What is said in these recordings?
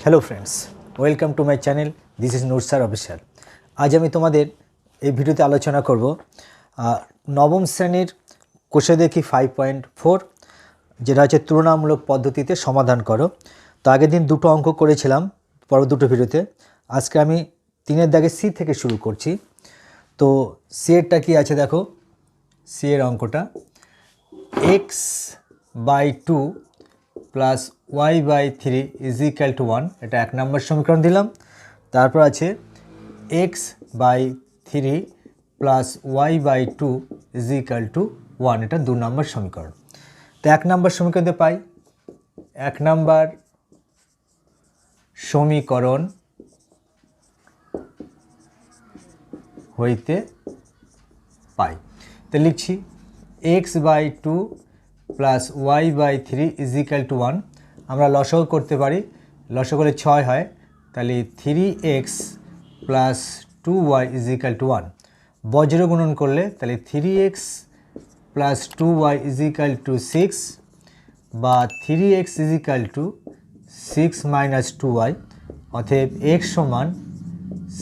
Hello friends, welcome to my channel. This is Nur sir official. আজ আমি তোমাদের এই ভিডিওতে আলোচনা করব নবম শ্রেণীর কোষে দেখি 5.4, যেটা হচ্ছে তুলনামূলক পদ্ধতিতে সমাধান করো। তো আগের দিন দুটো অঙ্ক করেছিলাম পর দুটো ভিডিওতে। আজকে আমি 3-এর দাগে সি থেকে শুরু করছি। তো সি এরটা কী আছে দেখো, সি এর অঙ্কটা x/2 plus y/3 is equal to 1, এটা 1 নম্বর সমীকরণ দিলাম। তারপর আছে x/3 plus y/2 is equal to 1, এটা 2 নম্বর সমীকরণ। তো 1 নম্বর সমীকরণে পাই, 1 নম্বর সমীকরণ হইতে পাই। তো লিখছি x/2 plus y/3 is equal to 1। আমরা লসাগু করতে পারি, লসাগু করলে 6 হয়, তাহলে 3x plus 2y is equal to 1। বজ্র গুণন করলে তাহলে 3x plus 2y is equal to 6, বা 3x is equal to 6 minus 2y, অতএব x সমান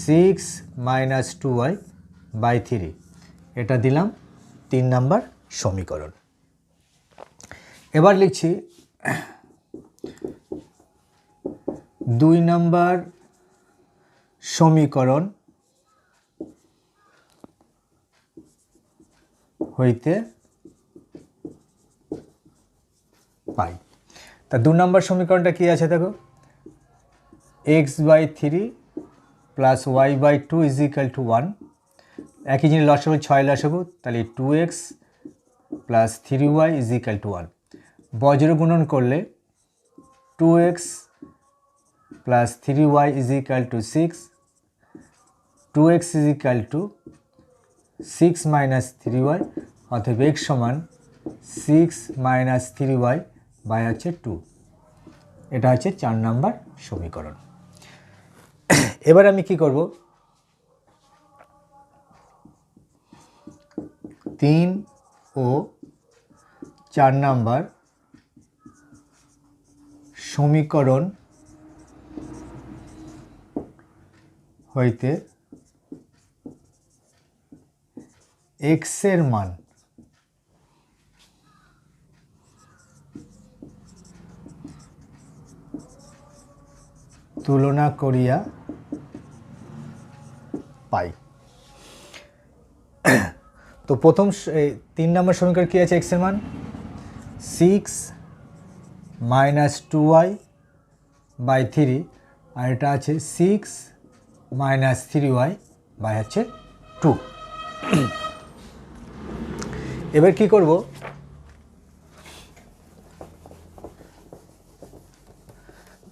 6 মাইনাস 2y বাই 3। এটা দিলাম 3 নম্বর সমীকরণ। এবার লিখছি 2 নম্বর সমীকরণ হইতে পাই। তা 2 নম্বর সমীকরণটা কি আছে দেখো, x/3 plus y/2 is equal to 1। একই জিনিস লসাগু 6 লসাগু, তাহলে 2x plus 3y is equal to 1। বজ্র গুণন করলে 2x plus 3y is equal to 6, 2x is equal to 6 minus 3y, অতএব x সমান 6 মাইনাস 3y বাই হচ্ছে 2। এটা হচ্ছে 4 নম্বর সমীকরণ। এবার আমি কি করব, 3 ও 4 নম্বর সমীকরণ হইতে x এর মান তুলনা করিয়া পাই। তো প্রথম 3 নম্বর সমীকরণ কী আছে, x এর মান 6 মাইনাস 2y বাই 3, আর এটা আছে 6 মাইনাস 3y বাই হচ্ছে 2। এবার কি করব,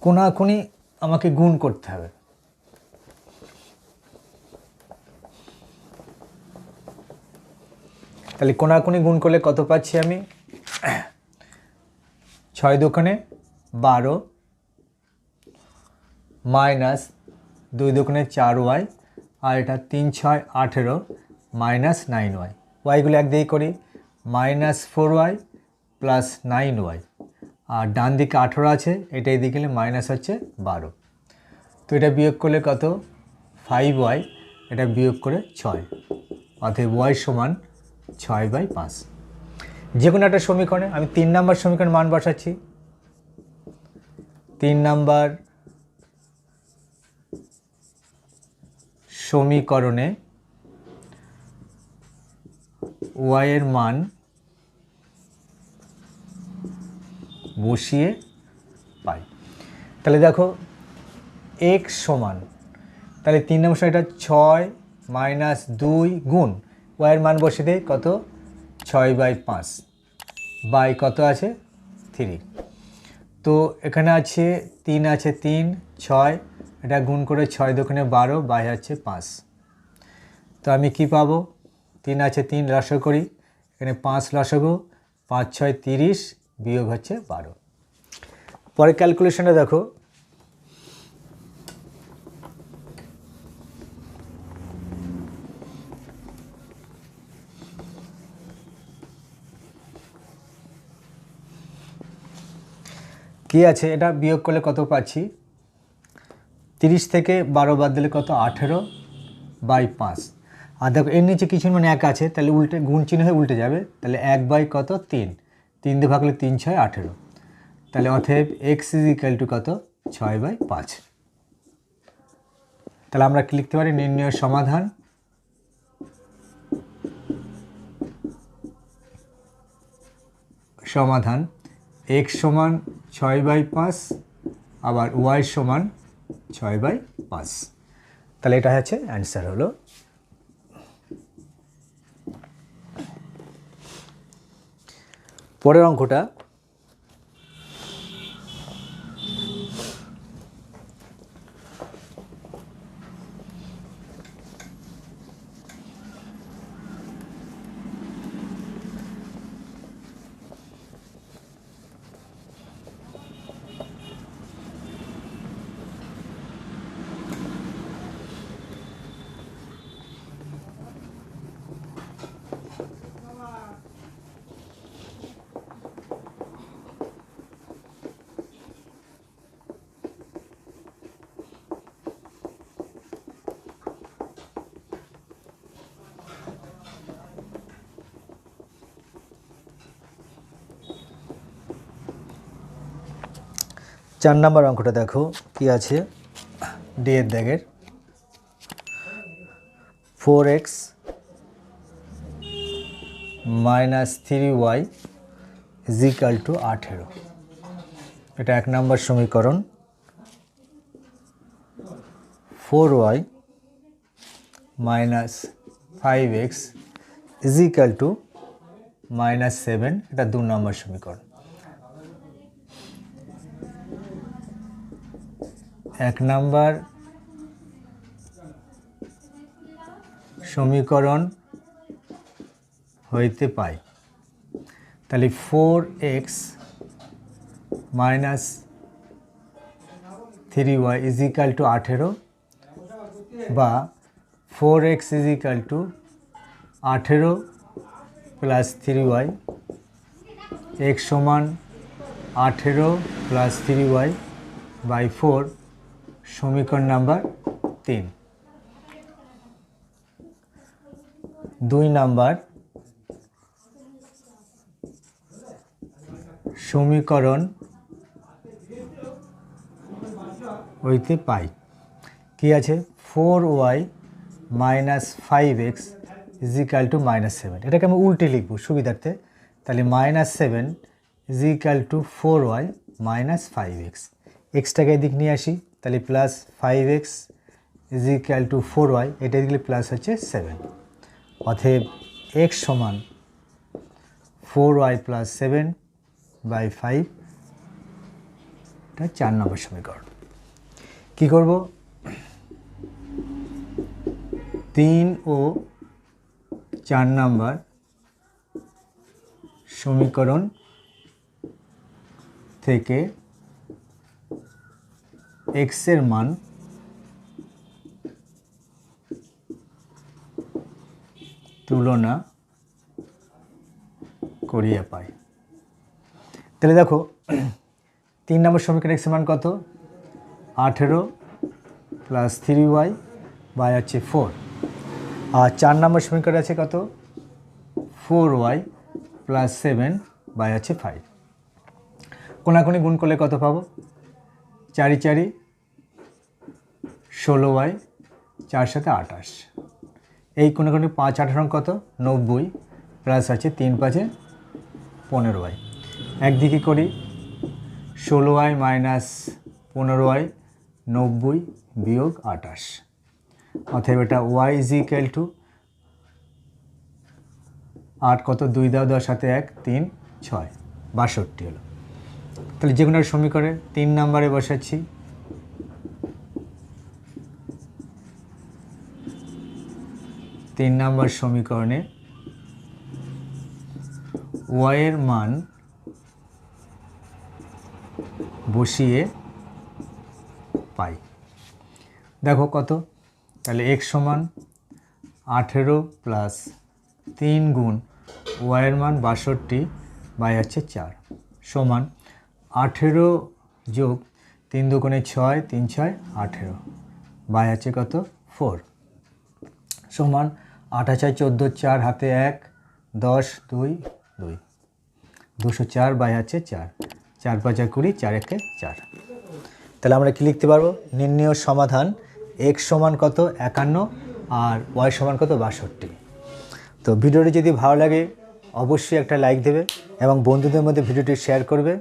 কোনাকুনি আমাকে গুণ করতে হবে। তাহলে কোনাকুনি গুণ করলে কত পাচ্ছি আমি, 6 দোকানে 12 মাইনাস 2 দোকানে 4y, আর এটা 3 6 18 মাইনাস 9y। ওয়াইগুলো একদিকে করি, মাইনাস 4y প্লাস 9y, আর ডান দিকে 18 আছে, এটা এই দিকে গেলে মাইনাস হচ্ছে 12। তো এটা বিয়োগ করলে কত, 5y, এটা বিয়োগ করে 6, অতএব y সমান 6/5। যে কোনো একটা সমীকরণে আমি 3 নম্বর সমীকরণ মান বসাচ্ছি। 3 নম্বর সমীকরণে y এর মান বসিয়ে পাই। তাহলে দেখো x সমান, তাহলে 3 নম্বর সময় এটা 6 মাইনাস 2 গুণ y এর মান বসিয়ে দেয় কত, 6/5 বাই কত আছে 3। তো এখানে আছে 3 আছে 3 6, এটা গুণ করে 6 দোকানে 12 বাই হচ্ছে 5। তো আমি কি পাবো, 3 আছে 3 লসাগু করি, এখানে 5 লসাগু, 5 6 30 বিয়োগ হচ্ছে 12। পরে ক্যালকুলেশনে দেখো, কি আছে, এটা বিয়োগ করলে কত পাচ্ছি, 30 থেকে 12 বাদ দিলে কত 18/5। আর দেখো এর নিচে কিছু মানে 1 আছে, তাহলে উল্টে গুণ চিহ্ন হয়ে উল্টে যাবে, তাহলে 1/কত 3, 3 দিয়ে ভাগলে 3 6 18, তাহলে অতএব x = কত 6/5। তাহলে আমরা কি লিখতে পারি, নির্ণয় সমাধান x সমান 6/5 আবার y সমান 6/5। তাহলে এটা হচ্ছে অ্যান্সার হলো। পরের অঙ্কটা চার নম্বর অঙ্কটা দেখো কি আছে, ডি এর দাগের 4x - 3y = 18। এটা 1 নম্বর সমীকরণ। 4y - 5x = -7, এটা 2 নম্বর সমীকরণ। 1 নম্বর সমীকরণ হইতে পাই, তাহলে 4x - 3y = 18 বা 4x = 18 + 3y, x সমান 18 + 3y/4, সমীকরণ নাম্বার 3। 2 নাম্বার সমীকরণ হইতে পাই কি আছে, 4y - 5x = -7। এটাকে আমি উল্টে লিখব সুবিধার্থে, তাহলে -7 = 4y - 5x। এক্সটাকে এদিক নিয়ে আসি, তাহলে +5x = 4y, এটা দিলে প্লাস হচ্ছে 7। অতএব x সমান 4y + 7/5, এটা 4 নম্বর সমীকরণ। কি করব, 3 ও 4 নম্বর সমীকরণ থেকে x এর মান তুলনা করিয়া পাই। তাহলে দেখো 3 নম্বর সমীকরণ x এর মান কত, 18 + 3y / 4, আর 4 নম্বর সমীকরণ আছে কত, 4y + 7/5। কোনাকুনি গুণ করলে কত পাবো, 4 × 4 = 16y, 4 × 7 = 28। এই কোনাকুনি 5 × 18 কত, 90, প্লাস আছে 3 × 5 = 15y। একদিকে করি 16y - 15y 90 - 28, অতএব এটা y = 8 কত 2 দাও 10 7 1 3 6 62 হলো। তাহলে যে কোনো সমীকরণে 3 নম্বরে বসাচ্ছি, 3 নম্বর সমীকরণে y এর মান বসিয়ে পাই। দেখো কত, তাহলে x সমান 18 + 3 গুণ y এর মান 62/4 সমান 18 + তিন দুগুণে 6, 3 6 18, বাই আছে কত 4, সমান 8 আছে 14, 4 হাতে 1, 10 2 2, 204 বাই আছে 4, 4 5 20, 4 1 4। তাহলে আমরা কি লিখতে পারবো? নির্ণেয় সমাধান x সমান কত 51 আর y সমান কত 62। তো ভিডিওটি যদি ভালো লাগে অবশ্যই একটা লাইক দেবে এবং বন্ধুদের মধ্যে ভিডিওটি শেয়ার করবে।